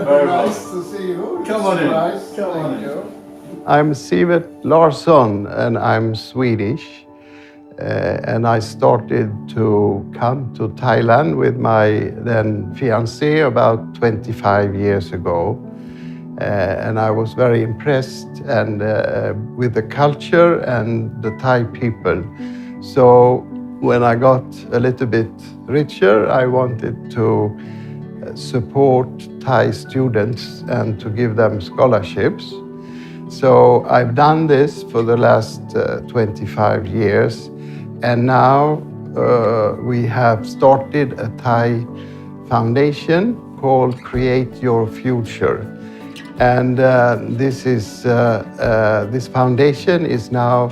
Very nice well. to see you. Come on in. Nice. Come on Thank in. you. I'm Sivert Larsson and I'm Swedish. And I started to come to Thailand with my then fiancée about 25 years ago. And I was very impressed with the culture and the Thai people. So when I got a little bit richer, I wanted to support Thai students and to give them scholarships. So I've done this for the last 25 years, and now we have started a Thai foundation called Create Your Future. And this foundation is now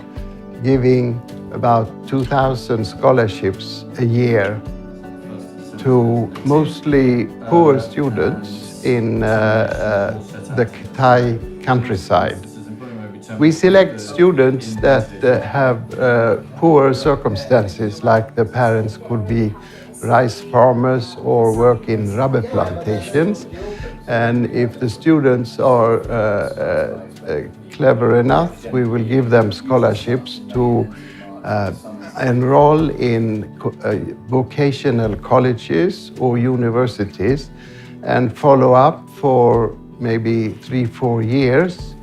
giving about 2,000 scholarships a year to mostly poor students in the Thai countryside. We select students that have poor circumstances, like the parents could be rice farmers or work in rubber plantations. And if the students are clever enough, we will give them scholarships to enroll in vocational colleges or universities and follow up for maybe 3-4 years.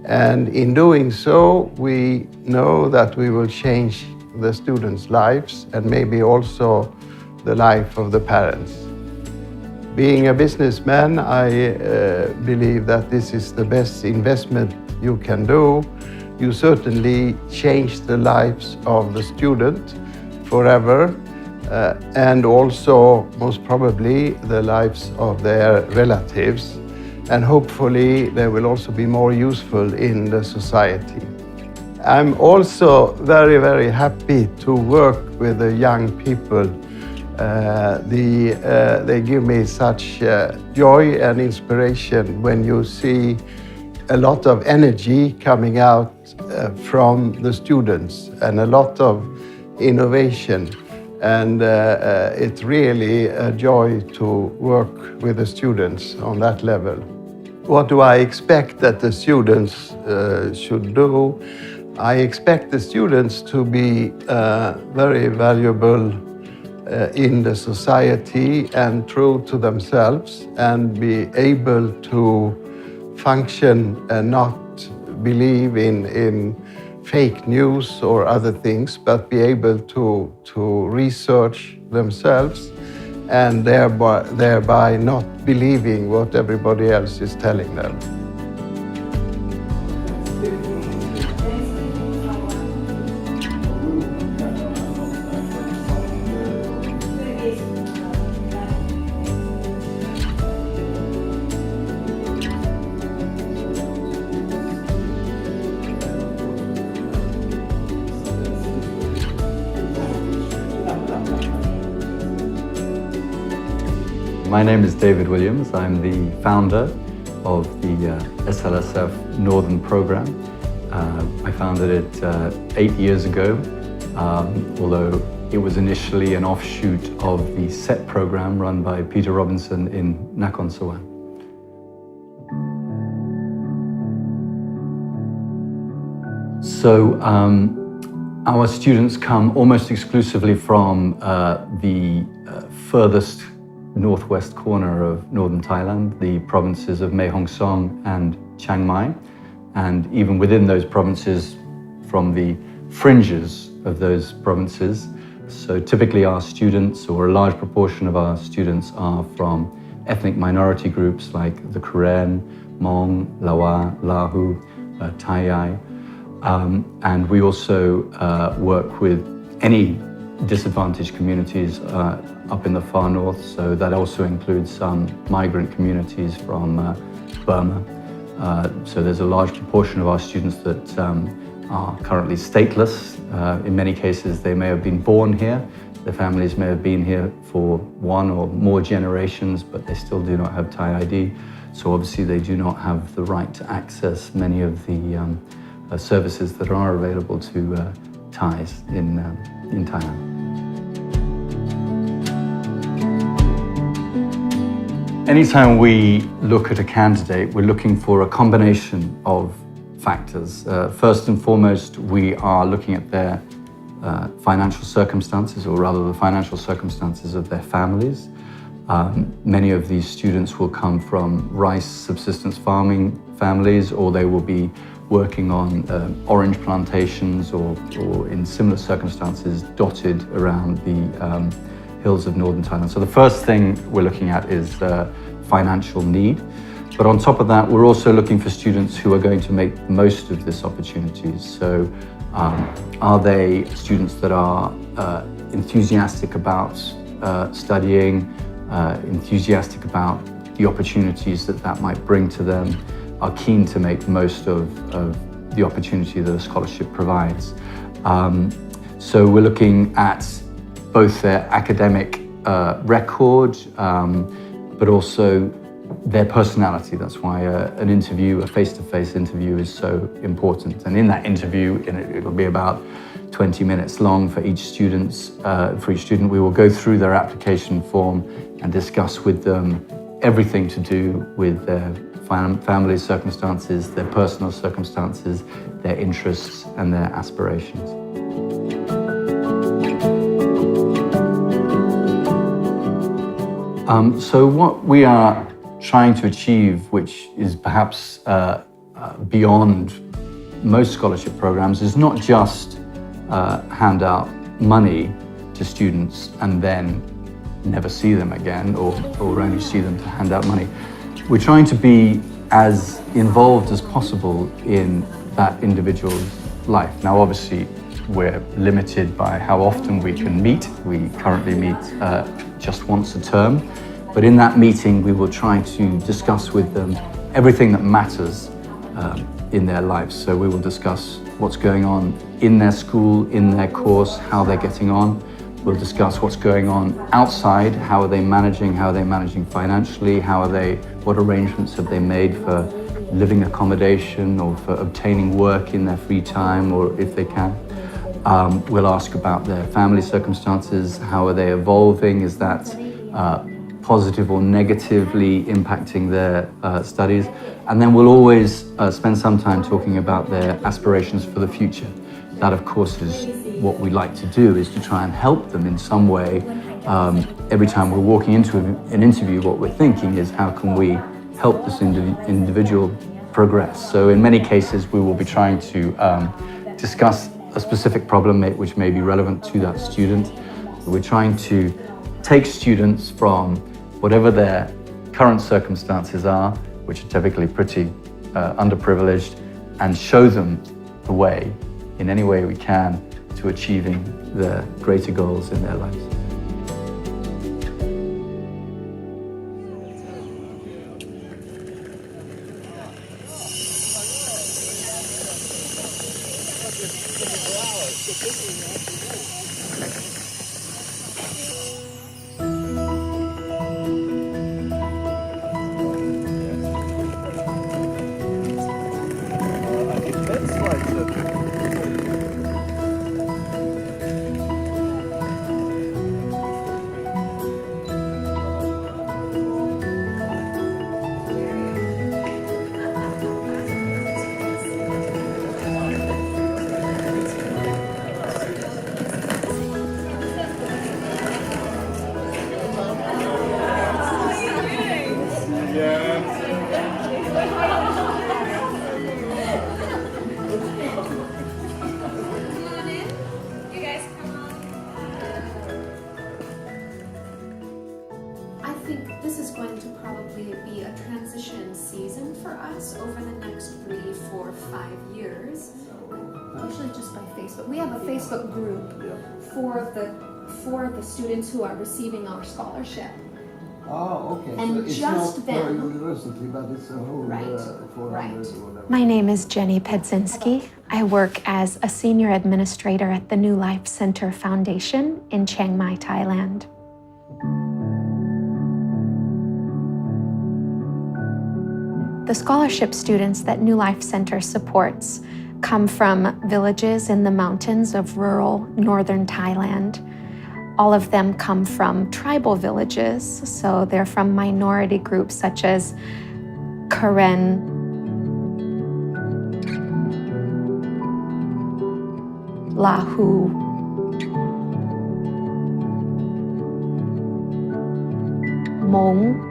And in doing so, we know that we will change the students' lives and maybe also the life of the parents. Being a businessman, I believe that this is the best investment you can do. You certainly change the lives of the student forever, and also most probably the lives of their relatives. And hopefully they will also be more useful in the society. I'm also very, very happy to work with the young people. They give me such joy and inspiration when you see a lot of energy coming out from the students and a lot of innovation. And it's really a joy to work with the students on that level. What do I expect that the students should do? I expect the students to be very valuable in the society and true to themselves and be able to function and not believe in fake news or other things, but be able to research themselves and thereby not believing what everybody else is telling them. My name is David Williams. I'm the founder of the SLSF Northern Program. I founded it 8 years ago, although it was initially an offshoot of the SET program run by Peter Robinson in Nakhon Sawan. So our students come almost exclusively from the furthest northwest corner of northern Thailand, the provinces of Mae Hong Son and Chiangmai, and even within those provinces from the fringes of those provinces. So typically our students, or a large proportion of our students, are from ethnic minority groups like the Karen, Hmong, Lawa, Lahu, Thai. And we also work with any disadvantaged communities up in the far north, so that also includes some migrant communities from Burma. So there's a large proportion of our students that are currently stateless. In many cases they may have been born here, their families may have been here for one or more generations, but they still do not have Thai ID. So obviously they do not have the right to access many of the services that are available to Thais in Thailand. Anytime we look at a candidate, we're looking for a combination of factors. First and foremost, we are looking at their financial circumstances, or rather the financial circumstances of their families. Many of these students will come from rice subsistence farming families, or they will be working on orange plantations or in similar circumstances dotted around the hills of northern Thailand. So the first thing we're looking at is financial need. But on top of that, we're also looking for students who are going to make the most of this opportunity. So are they students that are enthusiastic about studying, enthusiastic about the opportunities that might bring to them, are keen to make the most of the opportunity that a scholarship provides. So we're looking at both their academic record, but also their personality. That's why an interview, a face-to-face interview, is so important. And in that interview, it'll be about 20 minutes long for each student. We will go through their application form and discuss with them everything to do with their family circumstances, their personal circumstances, their interests, and their aspirations. So what we are trying to achieve, which is perhaps beyond most scholarship programs, is not just hand out money to students and then never see them again, or only see them to hand out money. We're trying to be as involved as possible in that individual's life. Now, obviously, we're limited by how often we can meet. We currently meet just once a term. But in that meeting, we will try to discuss with them everything that matters in their lives. So we will discuss what's going on in their school, in their course, how they're getting on. We'll discuss what's going on outside, how are they managing financially, what arrangements have they made for living accommodation or for obtaining work in their free time, or if they can. We'll ask about their family circumstances, how are they evolving, is that positive or negatively impacting their studies. And then we'll always spend some time talking about their aspirations for the future. That, of course, is what we like to do, is to try and help them in some way. Every time we're walking into an interview, what we're thinking is, how can we help this individual progress? So in many cases, we will be trying to discuss a specific problem which may be relevant to that student. We're trying to take students from whatever their current circumstances are, which are typically pretty underprivileged, and show them the way, in any way we can, to achieving the greater goals in their lives. This is going to probably be a transition season for us over the next 3, 4, 5 years. Usually just by Facebook. We have a Facebook group for the students who are receiving our scholarship. Oh, okay. And so it's just not then, for university, but it's a whole Right, 400 right. or whatever. My name is Jenny Pedzinski. I work as a senior administrator at the New Life Center Foundation in Chiang Mai, Thailand. The scholarship students that New Life Center supports come from villages in the mountains of rural northern Thailand. All of them come from tribal villages, so they're from minority groups such as Karen, Lahu, Hmong,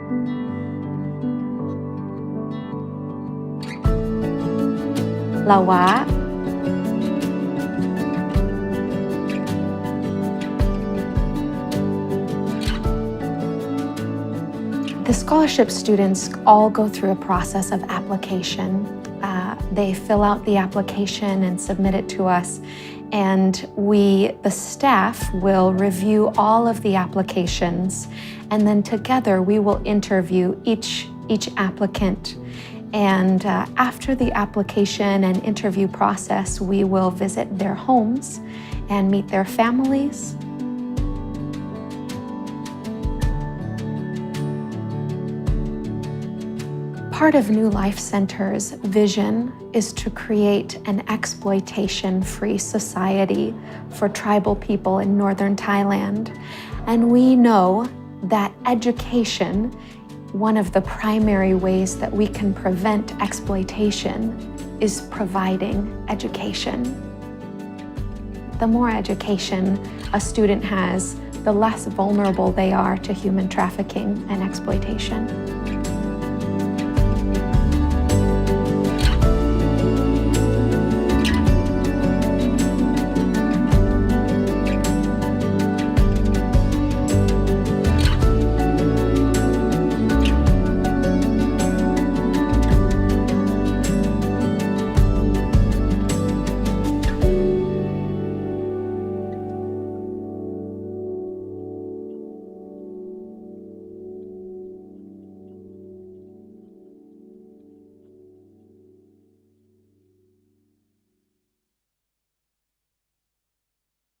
Lawa, the scholarship students all go through a process of application. They fill out the application and submit it to us, and we, the staff, will review all of the applications, and then together we will interview each applicant. And after the application and interview process, we will visit their homes and meet their families. Part of New Life Center's vision is to create an exploitation-free society for tribal people in northern Thailand. And we know that education, one of the primary ways that we can prevent exploitation, is providing education. The more education a student has, the less vulnerable they are to human trafficking and exploitation.